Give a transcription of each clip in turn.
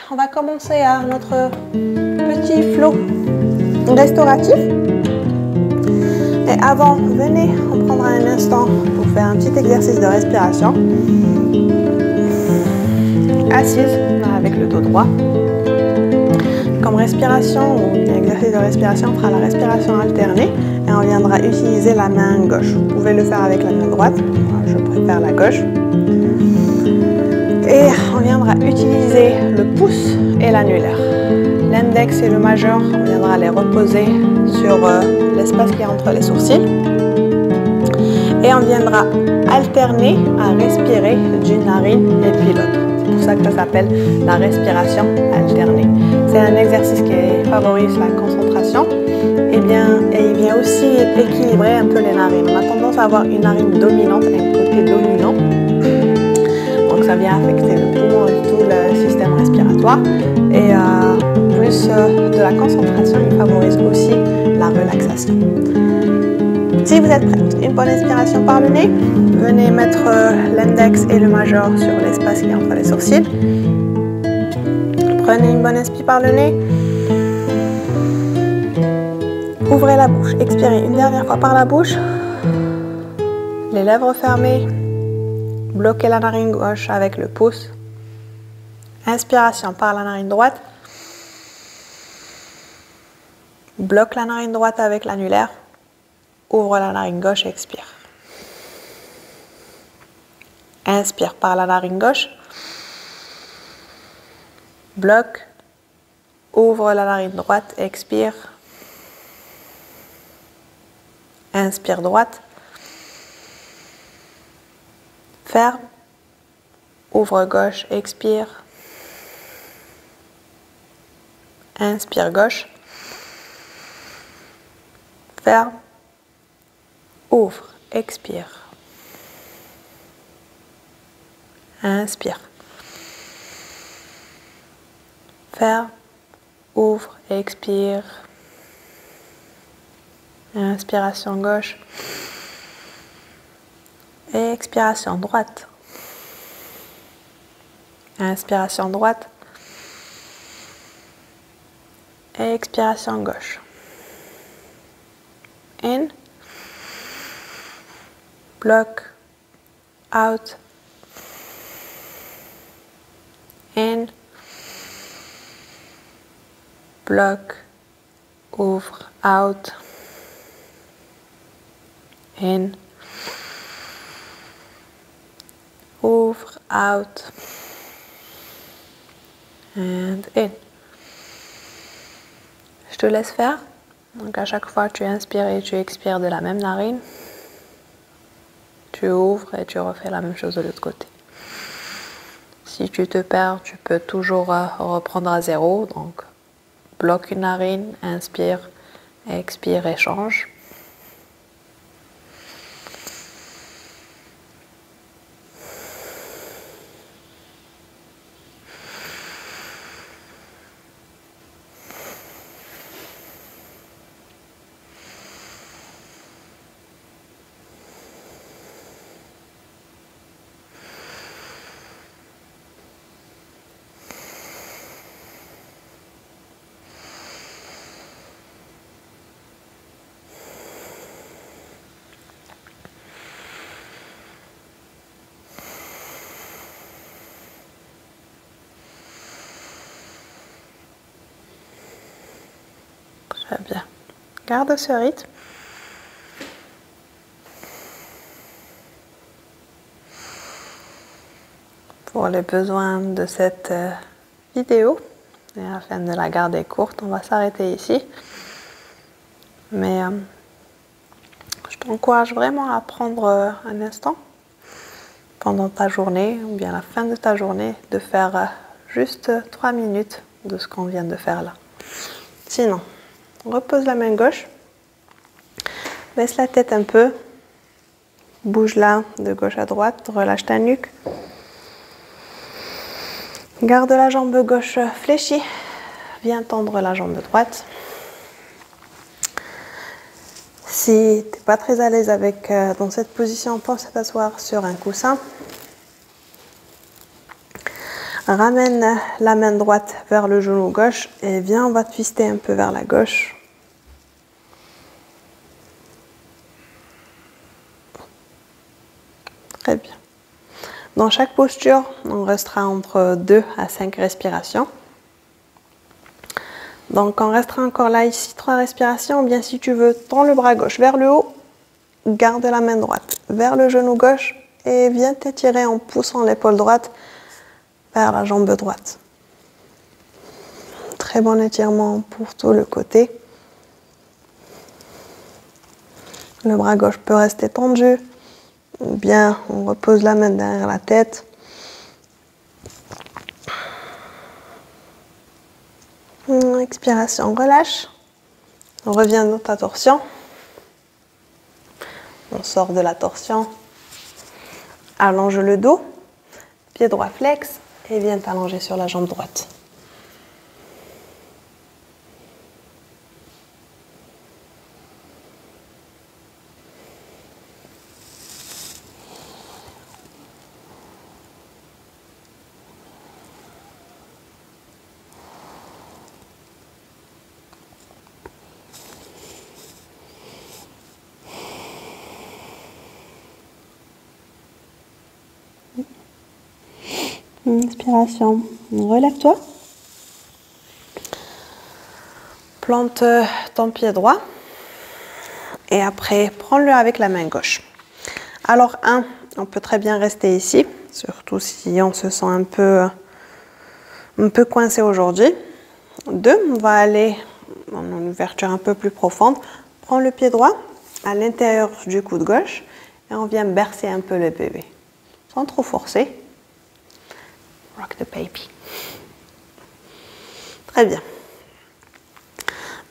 on va commencer à notre petit flow restauratif. Et avant, venez, on prendra un instant pour faire un petit exercice de respiration. Assise, avec le dos droit. Comme respiration ou exercice de respiration, on fera la respiration alternée et on viendra utiliser la main gauche. Vous pouvez le faire avec la main droite, moi je préfère la gauche. Et on viendra utiliser le pouce et l'annulaire. L'index et le majeur, on viendra les reposer sur l'espace qui est entre les sourcils. Et on viendra alterner à respirer d'une narine et puis l'autre. C'est pour ça que ça s'appelle la respiration alternée. C'est un exercice qui favorise la concentration et il vient aussi équilibrer un peu les narines. On a tendance à avoir une narine dominante et un côté dominant. Donc ça vient affecter le poumon et tout le système respiratoire. Et plus de la concentration, il favorise aussi la relaxation. Si vous êtes prête, une bonne inspiration par le nez. Venez mettre l'index et le majeur sur l'espace qui est entre les sourcils. Prenez une bonne inspire par le nez. Ouvrez la bouche. Expirez une dernière fois par la bouche. Les lèvres fermées. Bloquez la narine gauche avec le pouce. Inspiration par la narine droite. Bloque la narine droite avec l'annulaire. Ouvre la narine gauche et expire. Inspire par la narine gauche. Bloque. Ouvre la narine droite, expire. Inspire droite. Ferme. Ouvre gauche, expire. Inspire gauche. Ferme. Ouvre, expire. Inspire. Ferme. Ouvre, expire. Inspiration gauche. Expiration droite. Inspiration droite. Expiration gauche. In. Block. Out. In. Bloc, ouvre, out, in, ouvre, out, and in. Je te laisse faire. Donc à chaque fois tu inspires et tu expires de la même narine. Tu ouvres et tu refais la même chose de l'autre côté. Si tu te perds, tu peux toujours reprendre à zéro. Donc bloque une narine, inspire, expire et change. Très bien. Garde ce rythme. Pour les besoins de cette vidéo, et afin de la garder courte, on va s'arrêter ici. Mais je t'encourage vraiment à prendre un instant pendant ta journée ou bien à la fin de ta journée de faire juste 3 minutes de ce qu'on vient de faire là. Sinon, repose la main gauche, baisse la tête un peu, bouge-la de gauche à droite, relâche ta nuque. Garde la jambe gauche fléchie, viens tendre la jambe droite. Si tu n'es pas très à l'aise dans cette position, pense à t'asseoir sur un coussin. Ramène la main droite vers le genou gauche et viens, on va twister un peu vers la gauche. Très bien. Dans chaque posture, on restera entre 2 à 5 respirations. Donc on restera encore là ici 3 respirations. Bien si tu veux, tends le bras gauche vers le haut, garde la main droite vers le genou gauche et viens t'étirer en poussant l'épaule droite vers la jambe droite. Très bon étirement pour tout le côté. Le bras gauche peut rester tendu ou bien on repose la main derrière la tête. Expiration, relâche. On revient dans ta torsion. On sort de la torsion. Allonge le dos. Pied droit flex et viens t'allonger sur la jambe droite. Inspiration, relève-toi. Plante ton pied droit et après prends-le avec la main gauche. Alors on peut très bien rester ici, surtout si on se sent un peu coincé aujourd'hui. 2, on va aller en une ouverture un peu plus profonde. Prends le pied droit à l'intérieur du coude gauche et on vient bercer un peu le bébé, sans trop forcer. Rock the baby. Très bien.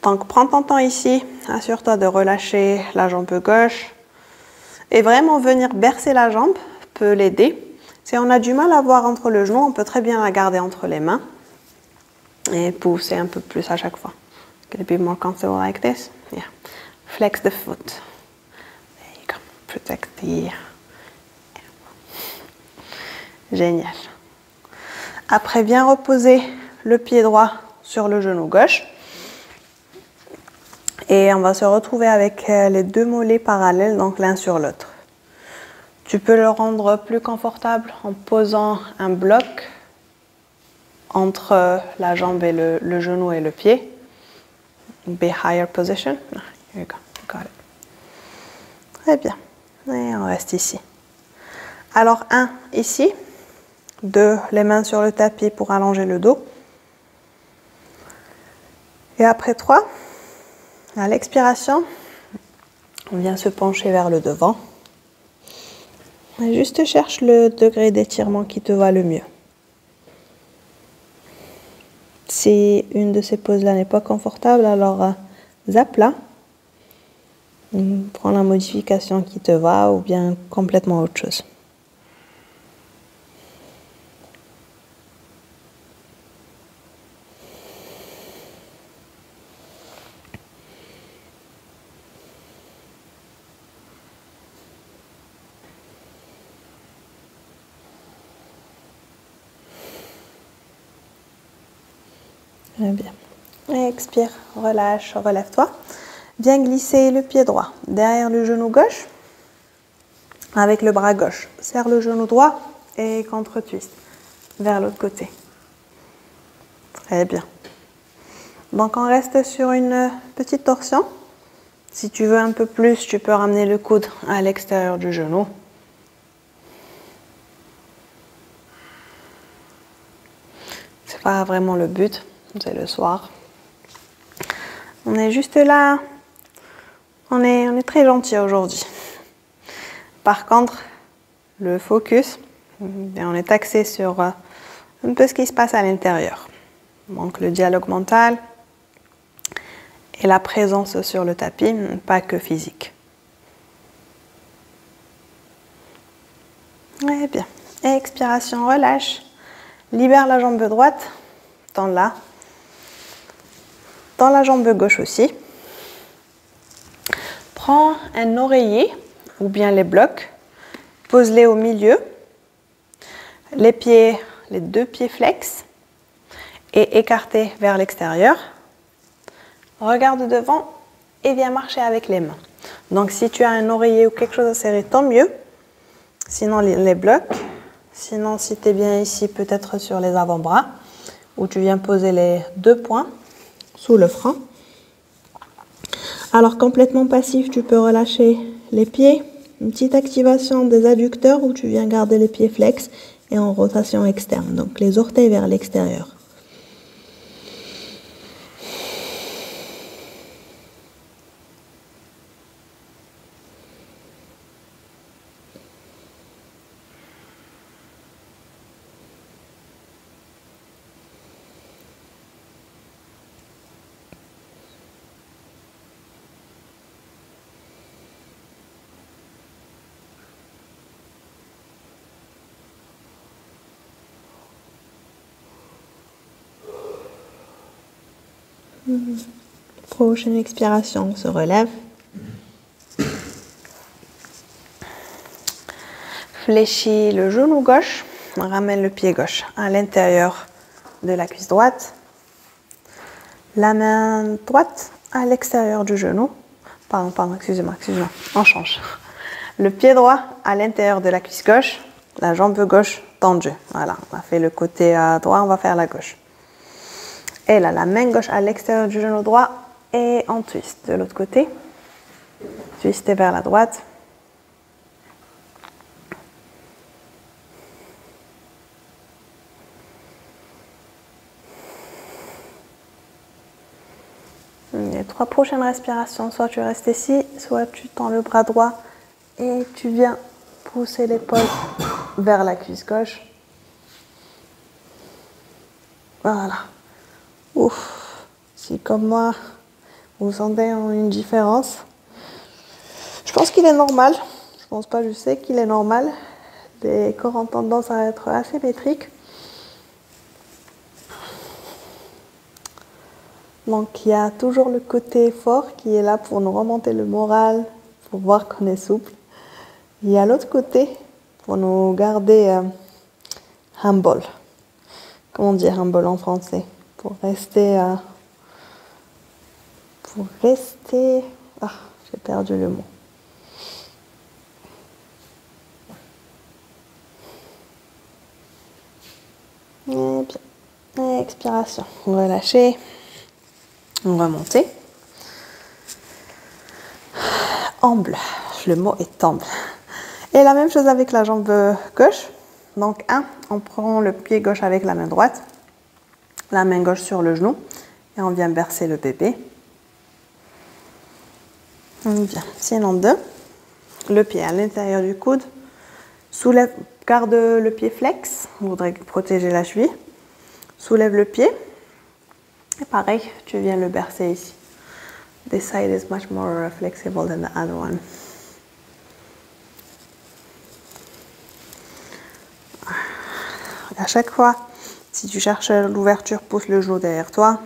Donc, prends ton temps ici. Assure-toi de relâcher la jambe gauche. Et vraiment venir bercer la jambe peut l'aider. Si on a du mal à voir entre le genou, on peut très bien la garder entre les mains. Et pousser un peu plus à chaque fois. Get a bit more comfortable like this. Yeah. Flex the foot. There you go. Protect the ear. Génial. Après, viens reposer le pied droit sur le genou gauche. Et on va se retrouver avec les 2 mollets parallèles, donc l'un sur l'autre. Tu peux le rendre plus confortable en posant un bloc entre la jambe et le genou et le pied. Be higher position. Here you go. Got it. Très bien. Et on reste ici. Alors, 1 ici. 2, les mains sur le tapis pour allonger le dos. Et après 3, à l'expiration, on vient se pencher vers le devant. Et juste cherche le degré d'étirement qui te va le mieux. Si une de ces poses-là n'est pas confortable, alors zappe-la. Prends la modification qui te va ou bien complètement autre chose. Très bien. Et expire, relâche, relève-toi. Viens glisser le pied droit derrière le genou gauche avec le bras gauche. Serre le genou droit et contre-twist vers l'autre côté. Très bien. Donc on reste sur une petite torsion. Si tu veux un peu plus, tu peux ramener le coude à l'extérieur du genou. C'est pas vraiment le but. C'est le soir. On est juste là. On est très gentil aujourd'hui. Par contre, le focus, on est axé sur un peu ce qui se passe à l'intérieur. Donc le dialogue mental et la présence sur le tapis, pas que physique. Très bien. Expiration, relâche. Libère la jambe droite. Tends-la. Dans la jambe gauche aussi. Prends un oreiller ou bien les blocs, pose-les au milieu, les pieds les deux pieds flex et écartés vers l'extérieur. Regarde devant et viens marcher avec les mains. Donc si tu as un oreiller ou quelque chose à serrer, tant mieux. Sinon les blocs. Sinon si tu es bien ici, peut-être sur les avant-bras, où tu viens poser les deux poings sous le front. Alors complètement passif, tu peux relâcher les pieds. Une petite activation des adducteurs où tu viens garder les pieds flex et en rotation externe. Donc les orteils vers l'extérieur. Prochaine expiration, on se relève. Fléchis le genou gauche, ramène le pied gauche à l'intérieur de la cuisse droite. La main droite à l'extérieur du genou. Pardon, excusez-moi, on change. Le pied droit à l'intérieur de la cuisse gauche, la jambe gauche tendue. Voilà, on a fait le côté droit, on va faire la gauche. Et là, la main gauche à l'extérieur du genou droit et on twist de l'autre côté. Twistez vers la droite. Les 3 prochaines respirations, soit tu restes ici, soit tu tends le bras droit et tu viens pousser l'épaule vers la cuisse gauche. Voilà. Ouf. Si comme moi, vous sentez une différence, je pense qu'il est normal. Je pense pas, je sais qu'il est normal. Les corps ont tendance à être asymétriques. Donc il y a toujours le côté fort qui est là pour nous remonter le moral, pour voir qu'on est souple. Il y a l'autre côté pour nous garder humble. Comment dire humble en français? Pour rester... Ah, j'ai perdu le mot. Et bien. Expiration. Relâcher. Remonter. Amble. Le mot est amble. Et la même chose avec la jambe gauche. Donc, on prend le pied gauche avec la main droite. La main gauche sur le genou. Et on vient bercer le bébé. Bien. Sinon, 2. Le pied à l'intérieur du coude. Soulève, garde le pied flex. On voudrait protéger la cheville. Soulève le pied. Et pareil, tu viens le bercer ici. This side is much more flexible than the other one. À chaque fois, si tu cherches l'ouverture, pousse le genou derrière toi.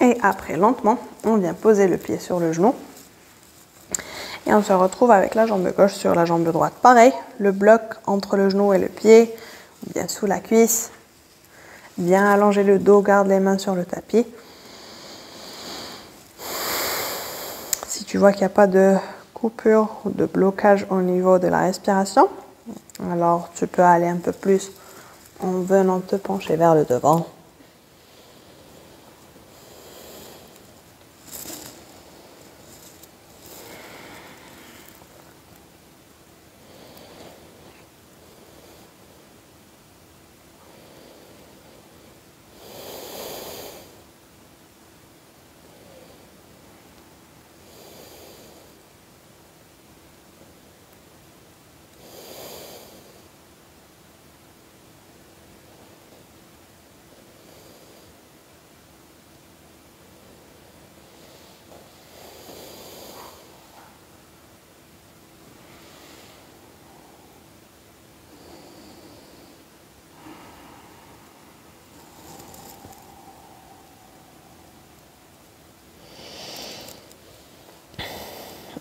Et après, lentement, on vient poser le pied sur le genou. Et on se retrouve avec la jambe gauche sur la jambe droite. Pareil, le bloc entre le genou et le pied, bien sous la cuisse. Bien allonger le dos, garde les mains sur le tapis. Si tu vois qu'il n'y a pas de coupure ou de blocage au niveau de la respiration, alors tu peux aller un peu plus en venant te pencher vers le devant.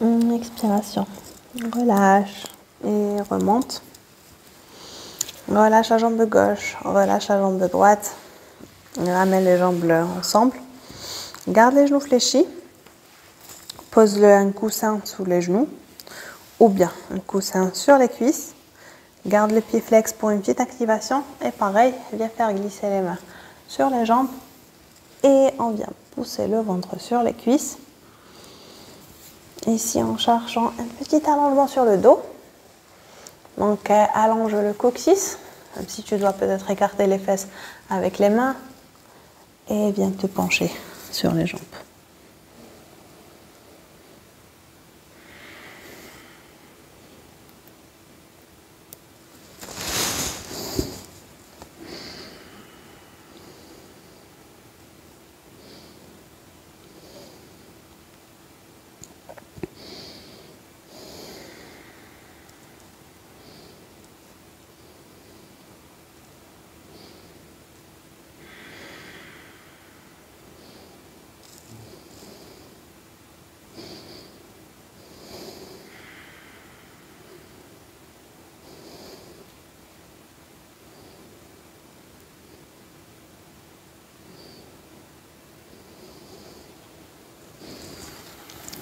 Expiration. Relâche et remonte. Relâche la jambe gauche, relâche la jambe droite. Ramène les jambes ensemble. Garde les genoux fléchis. Pose un coussin sous les genoux ou bien un coussin sur les cuisses. Garde le pied flex pour une petite activation. Et pareil, viens faire glisser les mains sur les jambes. Et on vient pousser le ventre sur les cuisses. Ici, en cherchant un petit allongement sur le dos. Donc, allonge le coccyx. Même si tu dois peut-être écarter les fesses avec les mains. Et viens te pencher sur les jambes.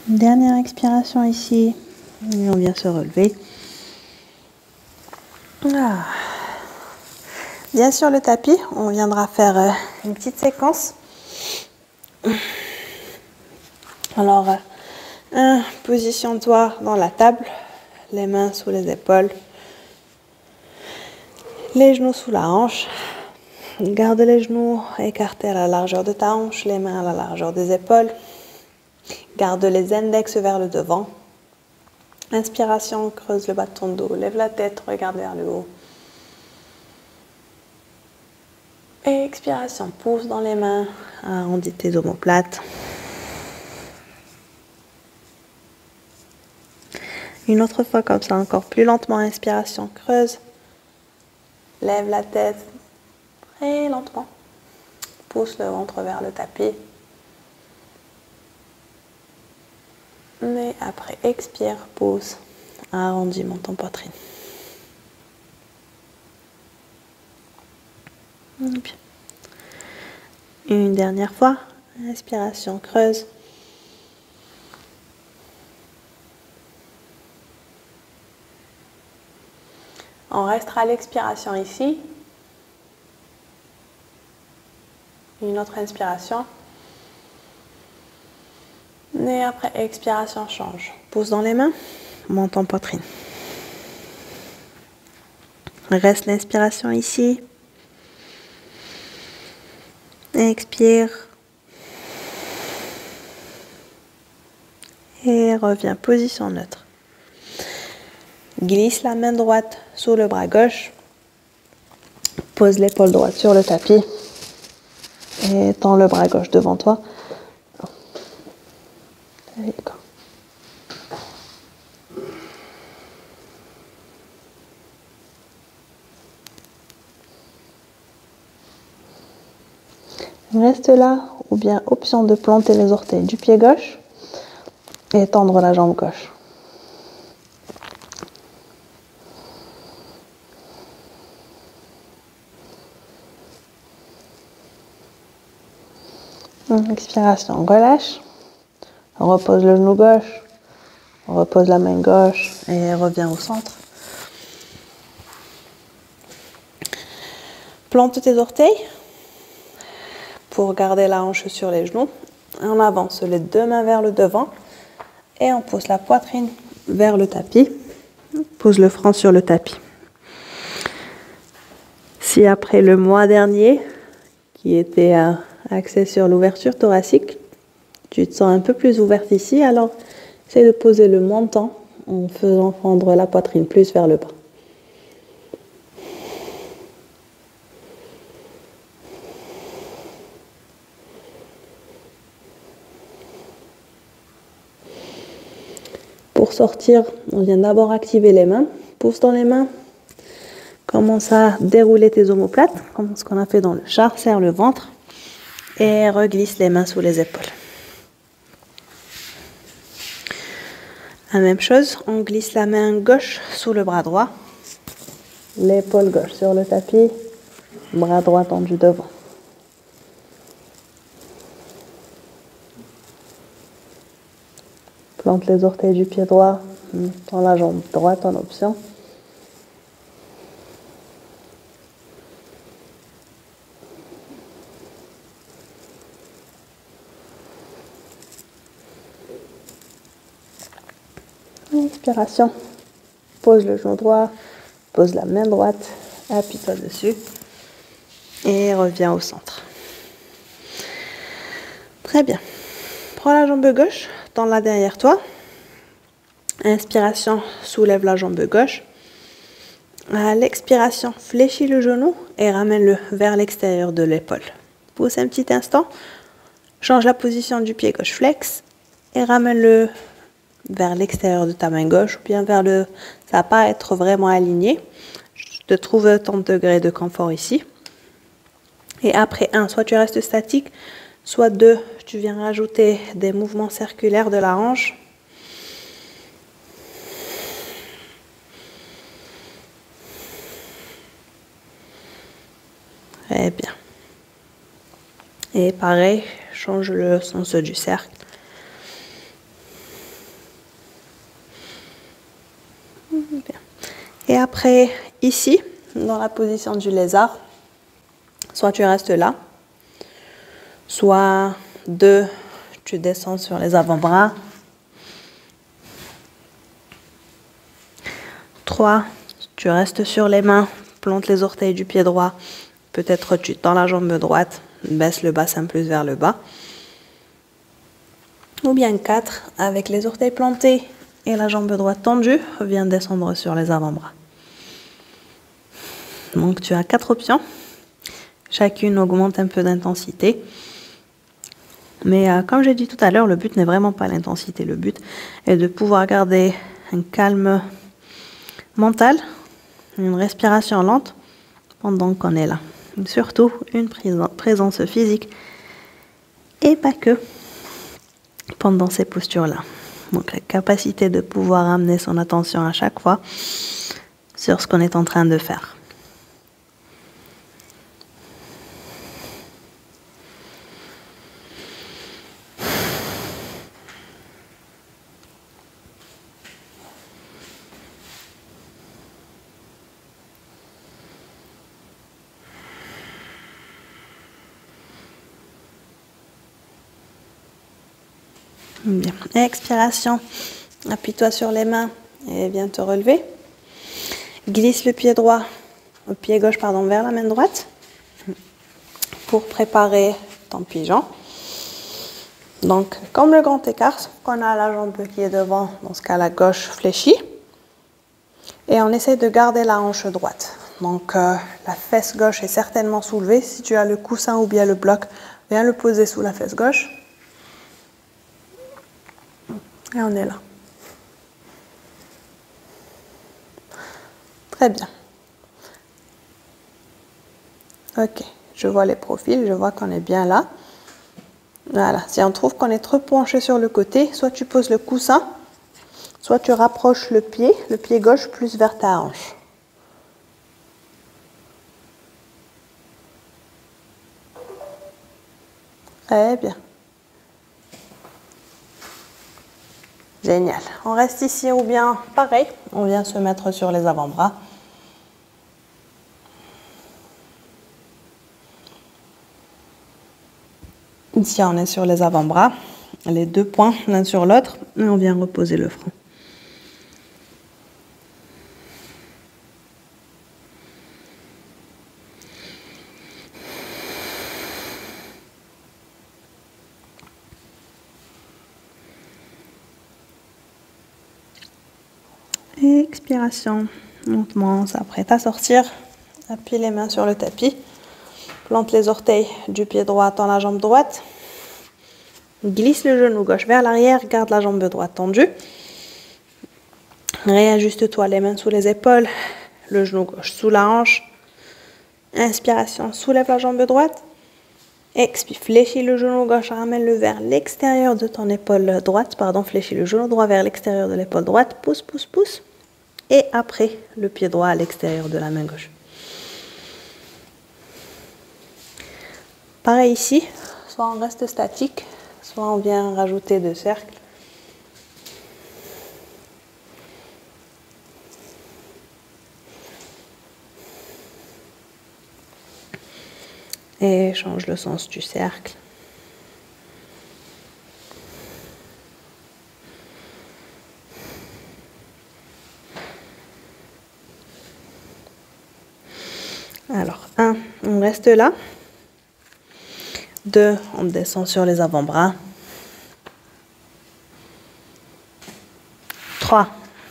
Dernière expiration ici. Et on vient se relever. Ah. Bien sur le tapis, on viendra faire une petite séquence. Alors, positionne-toi dans la table, les mains sous les épaules, les genoux sous la hanche. Garde les genoux écartés à la largeur de ta hanche, les mains à la largeur des épaules. Garde les index vers le devant. Inspiration, creuse le bas de ton dos, lève la tête, regarde vers le haut. Et expiration, pousse dans les mains, arrondis tes omoplates. Une autre fois comme ça, encore plus lentement, inspiration, creuse. Lève la tête très lentement. Pousse le ventre vers le tapis. Mais après, expire, pousse, arrondis ton poitrine. Bien. Une dernière fois, inspiration, creuse. On restera à l'expiration ici. Une autre inspiration. Et après, expiration, change. Pousse dans les mains, monte en poitrine. Reste l'inspiration ici. Expire. Et reviens, position neutre. Glisse la main droite sous le bras gauche. Pose l'épaule droite sur le tapis. Et tends le bras gauche devant toi. Reste là, ou bien option de planter les orteils du pied gauche et tendre la jambe gauche. Expiration, relâche. Repose le genou gauche. Repose la main gauche et reviens au centre. Plante tes orteils pour garder la hanche sur les genoux. On avance les deux mains vers le devant et on pousse la poitrine vers le tapis. Pose le front sur le tapis. Si après le mois dernier, qui était axé sur l'ouverture thoracique, tu te sens un peu plus ouverte ici, alors essaie de poser le menton en faisant fendre la poitrine plus vers le bas. Pour sortir, on vient d'abord activer les mains. Pousse dans les mains. Commence à dérouler tes omoplates, comme ce qu'on a fait dans le char. Serre le ventre et reglisse les mains sous les épaules. La même chose, on glisse la main gauche sous le bras droit, l'épaule gauche sur le tapis, bras droit tendu devant. Plante les orteils du pied droit dans la jambe droite en option. Inspiration, pose le genou droit, pose la main droite, appuie-toi dessus et reviens au centre. Très bien. Prends la jambe gauche, tends-la derrière toi. Inspiration, soulève la jambe gauche. À l'expiration, fléchis le genou et ramène-le vers l'extérieur de l'épaule. Pousse un petit instant, change la position du pied gauche flex et ramène-le vers l'extérieur de ta main gauche ou bien vers le... Ça va pas être vraiment aligné. Je te trouve ton degré de confort ici. Et après 1, soit tu restes statique, soit 2, tu viens rajouter des mouvements circulaires de la hanche. Très bien. Et pareil, change le sens du cercle. Bien. Et après, ici, dans la position du lézard, soit tu restes là, soit 2, tu descends sur les avant-bras. 3, tu restes sur les mains, plante les orteils du pied droit. Peut-être tu tends la jambe droite, baisse le bassin plus vers le bas. Ou bien 4, avec les orteils plantés et la jambe droite tendue, viens descendre sur les avant-bras. Donc tu as 4 options. Chacune augmente un peu d'intensité. Mais comme j'ai dit tout à l'heure, le but n'est vraiment pas l'intensité. Le but est de pouvoir garder un calme mental, une respiration lente pendant qu'on est là. Surtout une présence physique et pas que pendant ces postures-là. Donc la capacité de pouvoir amener son attention à chaque fois sur ce qu'on est en train de faire. Bien. Expiration, appuie-toi sur les mains et viens te relever. Glisse le pied droit, le pied gauche pardon, vers la main droite pour préparer ton pigeon. Donc, comme le grand écart, sauf qu'on a la jambe qui est devant, dans ce cas la gauche fléchie. Et on essaie de garder la hanche droite. Donc, la fesse gauche est certainement soulevée. Si tu as le coussin ou bien le bloc, viens le poser sous la fesse gauche. Et on est là. Très bien. Ok, je vois les profils, je vois qu'on est bien là. Voilà, si on trouve qu'on est trop penché sur le côté, soit tu poses le coussin, soit tu rapproches le pied gauche plus vers ta hanche. Très bien. Génial. On reste ici ou bien pareil, on vient se mettre sur les avant-bras. Ici, on est sur les avant-bras, les 2 points l'un sur l'autre, et on vient reposer le front. Expiration, lentement, on s'apprête à sortir. Appuie les mains sur le tapis. Plante les orteils du pied droit dans la jambe droite. Glisse le genou gauche vers l'arrière, garde la jambe droite tendue. Réajuste-toi les mains sous les épaules, le genou gauche sous la hanche. Inspiration, soulève la jambe droite. Puis fléchis le genou gauche, ramène-le vers l'extérieur de ton épaule droite. Pardon, fléchis le genou droit vers l'extérieur de l'épaule droite. Pousse, pousse, pousse. Et après, le pied droit à l'extérieur de la main gauche. Pareil ici, soit on reste statique, soit on vient rajouter 2 cercles. Et change le sens du cercle. Alors, 1, on reste là. 2, on descend sur les avant-bras. 3,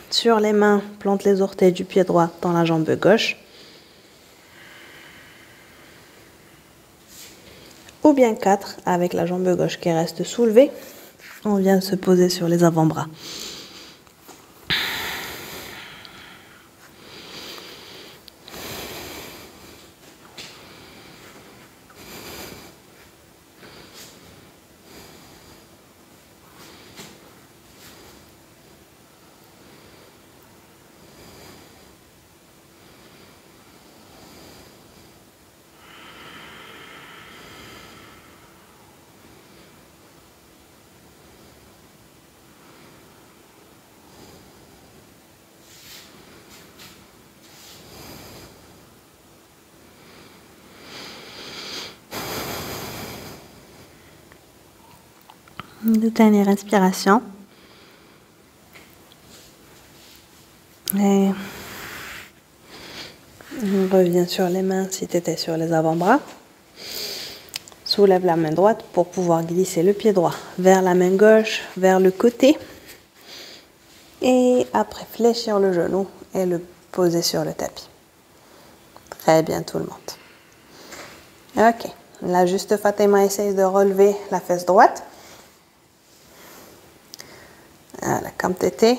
sur les mains, plante les orteils du pied droit dans la jambe gauche. Ou bien 4, avec la jambe gauche qui reste soulevée, on vient se poser sur les avant-bras. Une dernière inspiration. Et on revient sur les mains si tu étais sur les avant-bras. Soulève la main droite pour pouvoir glisser le pied droit vers la main gauche, vers le côté. Et après, fléchir le genou et le poser sur le tapis. Très bien tout le monde. Ok. Là, juste Fatima essaye de relever la fesse droite. Voilà, comme tu étais.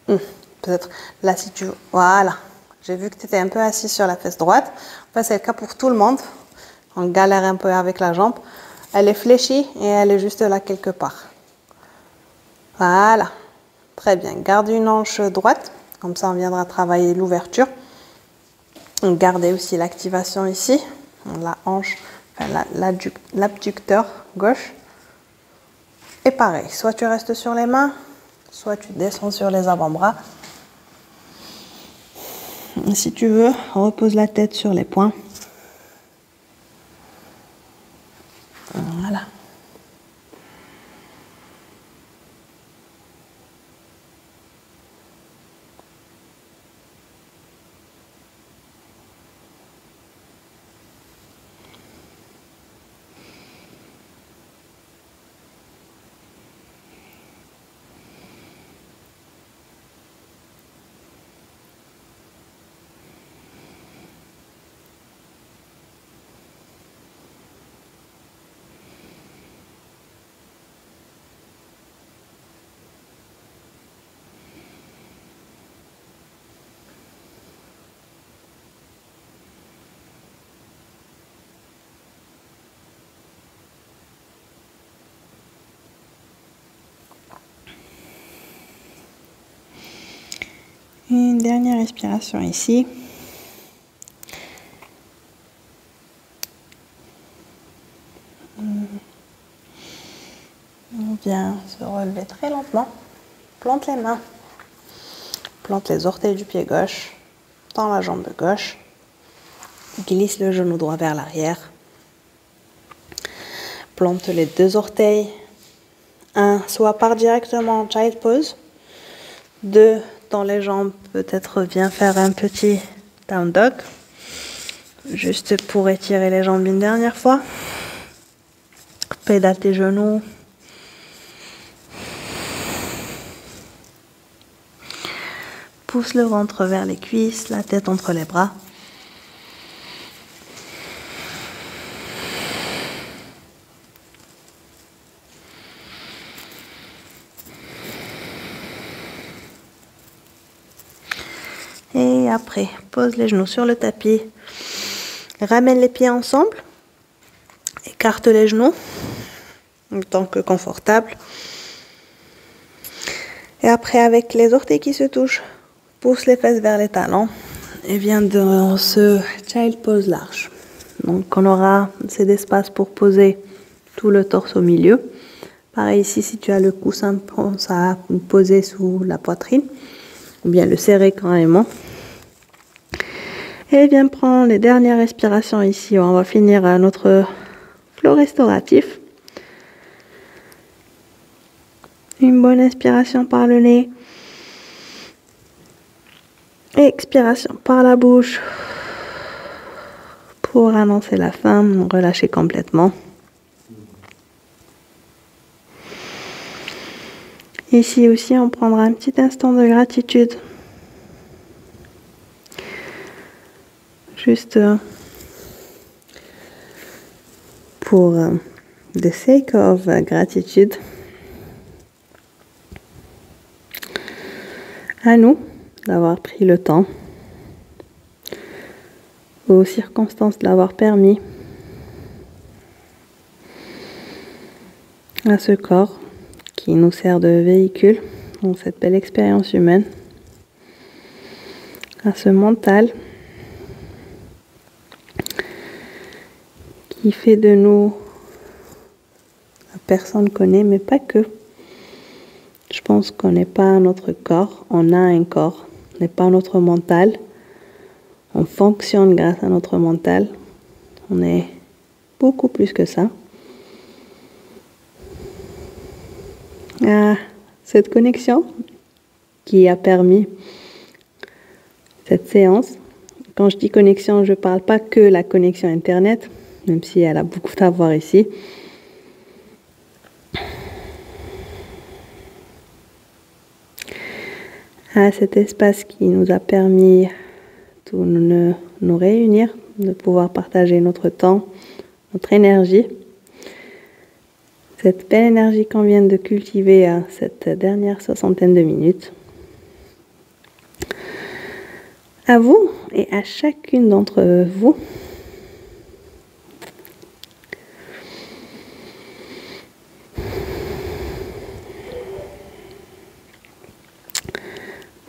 Peut-être là, si tu... Voilà. J'ai vu que tu étais un peu assis sur la fesse droite. Enfin, c'est le cas pour tout le monde. On galère un peu avec la jambe. Elle est fléchie et elle est juste là quelque part. Voilà. Très bien. Garde une hanche droite. Comme ça, on viendra travailler l'ouverture. Gardez aussi l'activation ici. La hanche, enfin, l'abducteur gauche. Et pareil, soit tu restes sur les mains, soit tu descends sur les avant-bras. Si tu veux, repose la tête sur les poings. Voilà. Une dernière respiration ici. On vient se relever très lentement. Plante les mains. Plante les orteils du pied gauche dans la jambe gauche. Glisse le genou droit vers l'arrière. Plante les 2 orteils. 1, soit part directement en child pose. 2, dans les jambes, peut-être viens faire un petit down dog. Juste pour étirer les jambes une dernière fois. Pédale tes genoux. Pousse le ventre vers les cuisses, la tête entre les bras. Et après, pose les genoux sur le tapis. Ramène les pieds ensemble. Et Écarte les genoux, en tant que confortable. Et après, avec les orteils qui se touchent, pousse les fesses vers les talons et viens dans ce child pose large. Donc, on aura assez d'espace pour poser tout le torse au milieu. Pareil ici, si tu as le coussin, pense à poser sous la poitrine ou bien le serrer carrément. Et viens prendre les dernières respirations ici. On va finir notre flow restauratif. Une bonne inspiration par le nez. Expiration par la bouche. Pour annoncer la fin, relâcher complètement. Ici aussi, on prendra un petit instant de gratitude. Juste pour the sake of gratitude à nous d'avoir pris le temps, aux circonstances de l'avoir permis, à ce corps qui nous sert de véhicule dans cette belle expérience humaine, à ce mental qui fait de nous la personne qu'on est, mais pas que. Je pense qu'on n'est pas notre corps, on a un corps, on n'est pas notre mental. On fonctionne grâce à notre mental. On est beaucoup plus que ça. Cette connexion qui a permis cette séance. Quand je dis connexion, je ne parle pas que la connexion Internet, même si elle a beaucoup à voir ici. À cet espace qui nous a permis de nous réunir, de pouvoir partager notre temps, notre énergie. Cette belle énergie qu'on vient de cultiver à cette dernière 60aine de minutes. À vous et à chacune d'entre vous.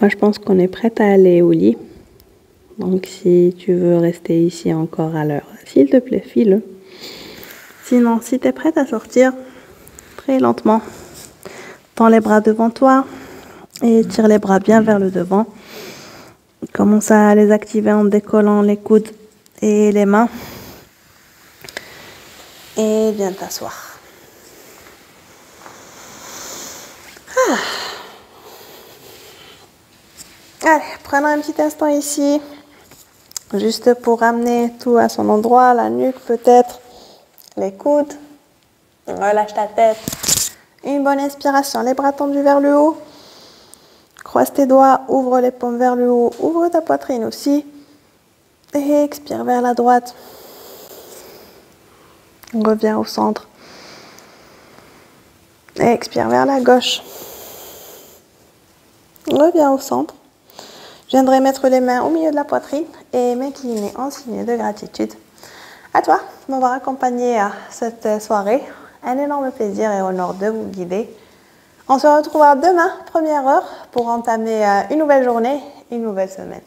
Moi, je pense qu'on est prête à aller au lit. Donc, si tu veux rester ici encore à l'heure, s'il te plaît, file. Sinon, si tu es prête à sortir, très lentement, tends les bras devant toi et tire les bras bien vers le devant. Commence à les activer en décollant les coudes et les mains. Et viens t'asseoir. Allez, prenons un petit instant ici, juste pour ramener tout à son endroit, la nuque peut-être, les coudes. Relâche ta tête. Une bonne inspiration, les bras tendus vers le haut. Croise tes doigts, ouvre les paumes vers le haut, ouvre ta poitrine aussi. Et expire vers la droite. On revient au centre. Et expire vers la gauche. On revient au centre. Je viendrai mettre les mains au milieu de la poitrine et m'incliner en signe de gratitude. À toi de m'avoir accompagné à cette soirée. Un énorme plaisir et honneur de vous guider. On se retrouvera demain, première heure, pour entamer une nouvelle journée, une nouvelle semaine.